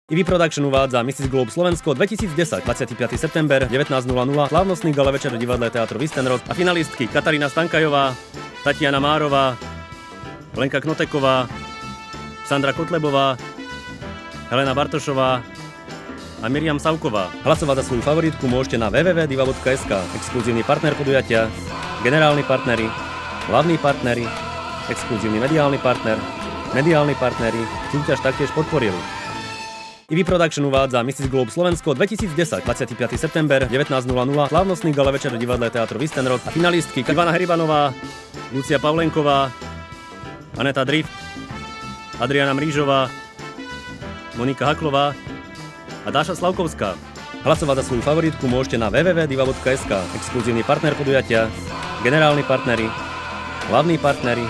EV Production uvádza Mrs. Globe Slovensko 2010, 25. september, 19:00, slávnostný gala večer v divadle Teatro Vistenrod a finalistky Katarína Stankajová, Tatiana Márová, Lenka Knoteková, Sandra Kotlebová, Helena Bartošová a Miriam Savková. Hlasovať za svoju favoritku môžete na www.diva.sk. Exkluzívny partner podujatia, generálni partneri, hlavní partneri, exkluzívny mediálny partner, mediálni partneri, súťaž taktiež podporili. EV Production uvádza Mrs. Globe Slovensko 2010, 25. september, 19:00, slávnostný gala večer v divadle Teatro Vistenrod a finalistky Ivana Heribanová, Lucia Pavlenková, Aneta Drift, Adriana Mrížová, Monika Haklová a Dáša Slavkovská. Hlasovať za svoju favoritku môžete na www.diva.sk. Exkluzívny partner podujatia, generálni partneri, hlavní partneri,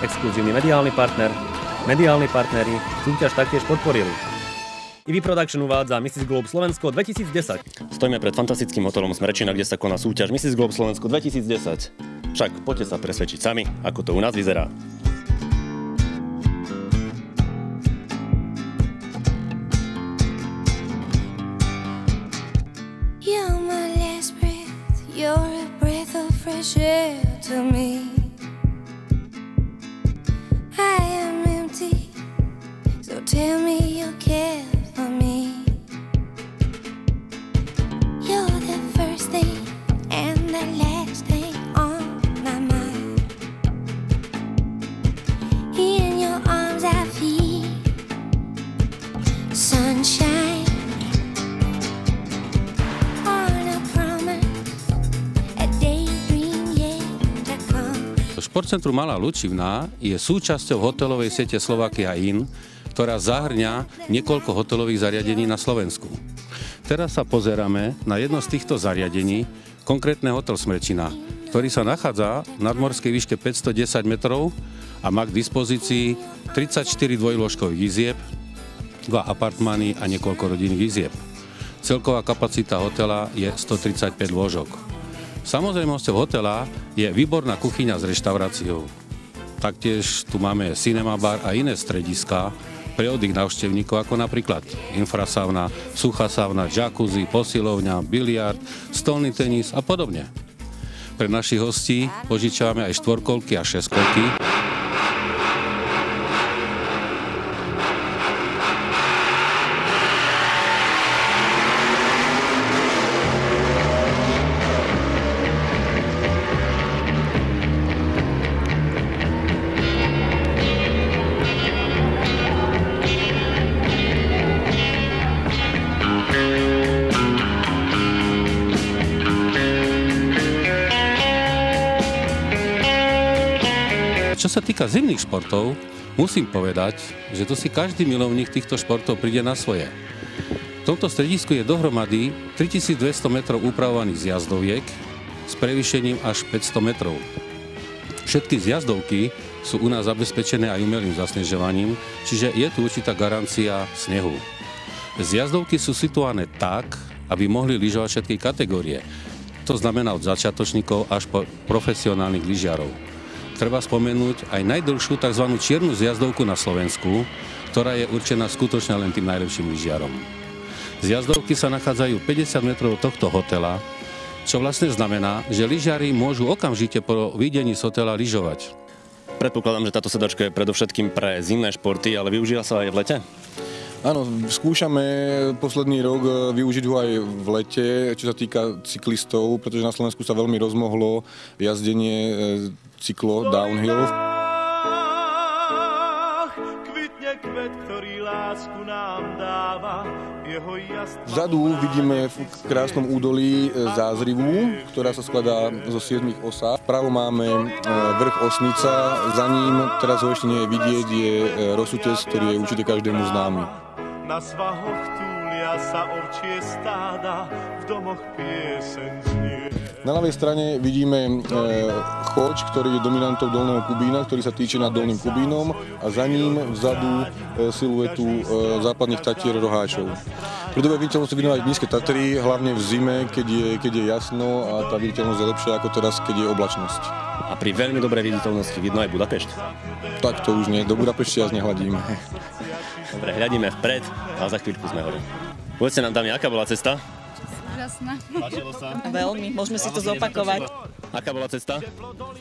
exkluzívny mediálny partner, mediálni partneri, súťaž taktiež podporili. EV Production uvádza Mrs. Globe Slovensko 2010. Stojíme pred fantastickým hotelom Smrečina, kde sa koná súťaž Mrs. Globe Slovensko 2010. Však poďte sa presvedčiť sami, ako to u nás vyzerá. You're my last breath, you're a breath of fresh air to me. I am empty, so tell me you care for me. You're the first thing and the last thing on my mind. In your arms I feel sunshine. Športcentrum Malá Lučivná je súčasťou hotelovej siete Slovakia Inn, ktorá zahŕňa niekoľko hotelových zariadení na Slovensku. Teraz sa pozeráme na jedno z týchto zariadení, konkrétne hotel Smrečina, ktorý sa nachádza v nadmorskej výške 510 metrov a má k dispozícii 34 dvojlôžkových izieb, 2 apartmány a niekoľko rodinných izieb. Celková kapacita hotela je 135 lôžok. Samozrejmosťou hotela je výborná kuchyňa s reštauráciou. Taktiež tu máme cinema bar a iné strediská pre oddych návštevníkov, ako napríklad infrasauna, suchá sauna, jacuzzi, posilovňa, biliard, stolný tenis a podobne. Pre našich hostí požičiavame aj štvorkolky a šesťkolky. Čo sa týka zimných športov, musím povedať, že tu si každý milovník týchto športov príde na svoje. V tomto stredisku je dohromady 3200 metrov upravovaných zjazdoviek s prevýšením až 500 metrov. Všetky zjazdovky sú u nás zabezpečené aj umelým zasnežovaním, čiže je tu určitá garancia snehu. Zjazdovky sú situované tak, aby mohli lyžovať všetky kategórie. To znamená od začiatočníkov až po profesionálnych lyžiarov. Treba spomenúť aj najdlhšiu tzv. Čiernu zjazdovku na Slovensku, ktorá je určená skutočne len tým najlepším lyžiarom. Zjazdovky sa nachádzajú 50 metrov od tohto hotela, čo vlastne znamená, že lyžiari môžu okamžite po výjdení z hotela lyžovať. Predpokladám, že táto sedačka je predovšetkým pre zimné športy, ale využíva sa aj v lete? Áno, skúšame posledný rok využiť ho aj v lete, čo sa týka cyklistov, pretože na Slovensku sa veľmi rozmohlo jazdenie cyklo downhill. Vzadu vidíme v krásnom údolí Zázrivu, ktorá sa skladá zo 7 osá. Vpravo máme vrch Osnica, za ním, teraz ho ešte nie je vidieť, je Rosutec, ktorý je určite každému známy. Na svahoch túlia sa ovčie stáda, v domoch pieseň znie. Na ľavej strane vidíme choď, ktorý je dominantou Dolného Kubína, ktorý sa týče nad Dolným Kubínom a za ním vzadu siluetu západných Tatier Roháčov. Pri dobrej viditeľnosti vidíme aj nízke Tatry, hlavne v zime, keď je jasno a tá viditeľnosť je lepšia ako teraz, keď je oblačnosť. A pri veľmi dobrej viditeľnosti vidno aj Budapešť? Tak to už nie, do Budapešti ja nehľadím. Dobre, hľadíme vpred a za chvíľku sme hore. Povedzte nám, dámy, aká bola cesta? Úžasná. Páčilo sa? Veľmi, môžeme si to zopakovať. Aká bola cesta?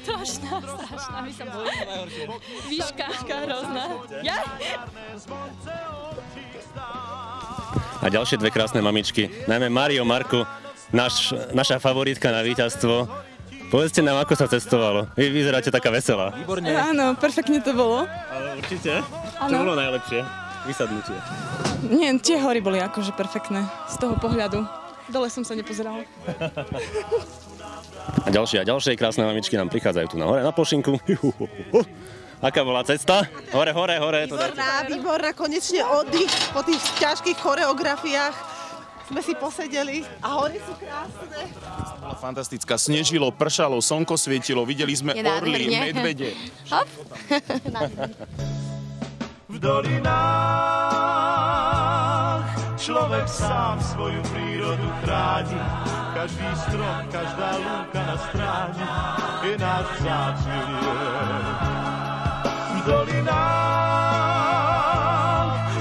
Strašná, my sa bojíme. Výška, hrozná. Ja? A ďalšie dve krásne mamičky, najmä Mário, Marku, naša favoritka na víťazstvo. Povedzte nám, ako sa cestovalo. Vy vyzeráte taká veselá. Výborne. Áno, perfektne to bolo. Ale určite? Áno. Čo bolo najlepšie? Vysadnutie. Nie, tie hory boli akože perfektné z toho pohľadu. Dole som sa nepozerala. A ďalšie krásne mamičky nám prichádzajú tu na hore, na plošinku. Aká bola cesta? Hore. Výborná, konečne oddych po tých ťažkých choreografiách. Sme si posedeli a hory sú krásne. Bola fantastická. Snežilo, pršalo, slnko svietilo, videli sme orly, medvede. Hop. V dolinách človek sám svoju prírodu chráni. Každý strom, každá lúka na stráni je náš vzácny liek. V dolinách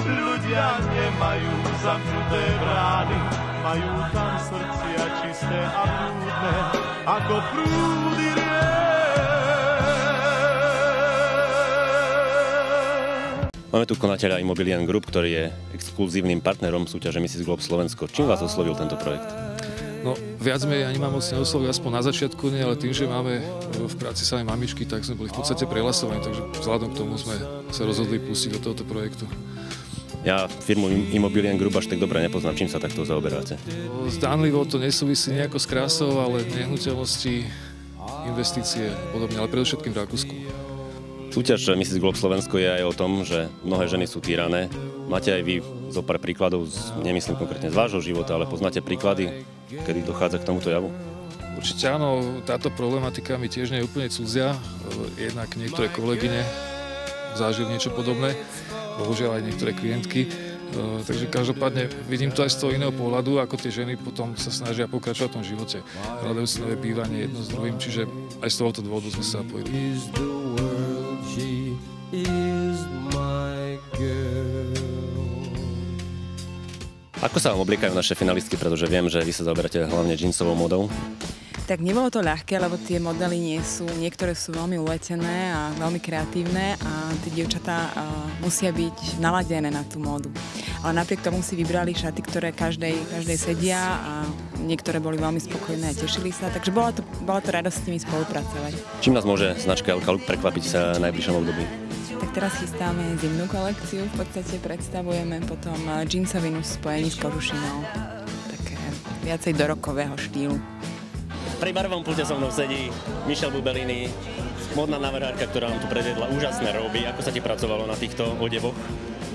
ľudia nemajú zamknuté brány, majú tam srdcia čisté a prúdne, ako prúdy Máme tu konateľa Immobilien Group, ktorý je exkluzívnym partnerom súťaže Mrs. Globe Slovensko. Čím vás oslovil tento projekt? No, viac menej ani ma moc neoslovil, aspoň na začiatku nie, ale tým, že máme v práci samé mamičky, tak sme boli v podstate prehlasovaní, takže vzhľadom k tomu sme sa rozhodli pustiť do tohoto projektu. Ja firmu Immobilien Group až tak dobre nepoznám. Čím sa takto zaoberáte? Zdánlivo to nesúvisí nejako s krásou, ale nehnuteľnosti, investície a podobne, ale predovšetkým v Rakúsku. Súťaž Mrs. Globe Slovensko je aj o tom, že mnohé ženy sú týrané. Máte aj vy zo pár príkladov, nemyslím konkrétne z vášho života, ale poznáte príklady, kedy dochádza k tomuto javu? Určite áno, táto problematika mi tiež nie je úplne cudzia. Jednak niektoré kolegyne zažili niečo podobné, bohužiaľ aj niektoré klientky. Takže každopádne vidím to aj z toho iného pohľadu, ako tie ženy potom sa snažia pokračovať v tom živote. Hľadajú si nové bývanie jedno s druhým, čiže aj z tohoto dôvodu sme sa zapojili. Ako sa vám obliekajú naše finalistky, pretože viem, že vy sa zaoberáte hlavne džínsovou modou? Tak nebolo to ľahké, lebo tie modely niektoré sú veľmi uletené a veľmi kreatívne a tie dievčatá musia byť naladené na tú módu. Ale napriek tomu si vybrali šaty, ktoré každej sedia a niektoré boli veľmi spokojné a tešili sa, takže bola to radosť s nimi spolupracovať. Čím nás môže značka Elka Look prekvapiť sa v najbližšom období? Tak teraz chystáme zimnú kolekciu, v podstate predstavujeme potom džínsovinu v spojení s kožušinou. Také viacej do rockového štýlu. Pri barvom pulte so mnou sedí Michelle Bubelini, módna návrhárka, ktorá nám tu predvedla úžasné roby. Ako sa ti pracovalo na týchto odeboch?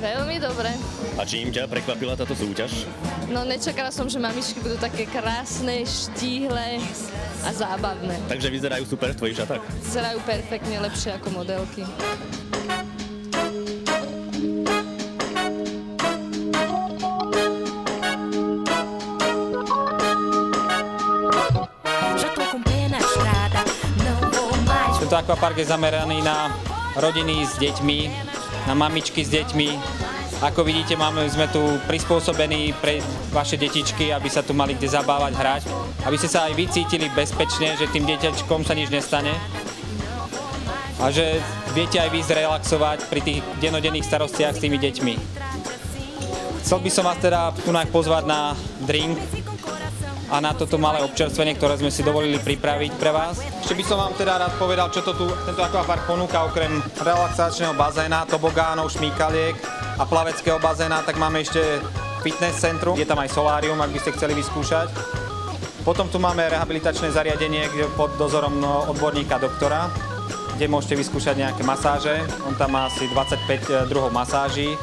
Veľmi dobre. A čím ťa prekvapila táto súťaž? No nečakala som, že mamičky budú také krásne, štíhle a zábavné. Takže vyzerajú super v tvojich šatách? Vyzerajú perfektne, lepšie ako modelky. Tento akvapark je zameraný na rodiny s deťmi, na mamičky s deťmi. Ako vidíte, sme tu prispôsobení pre vaše detičky, aby sa tu mali kde zabávať, hrať. Aby ste sa aj vy cítili bezpečne, že tým dieťačkom sa nič nestane. A že viete aj vy zrelaxovať pri tých dennodenných starostiach s tými deťmi. Chcel by som vás teda tu pozvať na drink a na toto malé občerstvenie, ktoré sme si dovolili pripraviť pre vás. Ešte by som vám teda rád povedal, čo tento akvapark ponúka okrem relaxačného bazéna, tobogánov, šmíkaliek a plaveckého bazéna, tak máme ešte fitness centrum, je tam aj solárium, ak by ste chceli vyskúšať. Potom tu máme rehabilitačné zariadenie pod dozorom odborníka doktora, kde môžete vyskúšať nejaké masáže. On tam má asi 25 druhov masáží.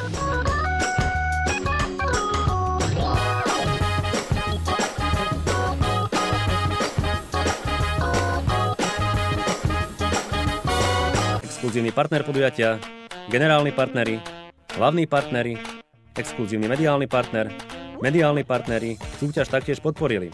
Exkluzívny partner podujatia, generálni partneri, hlavní partneri, exkluzívny mediálny partner, mediálni partneri súťaž taktiež podporili.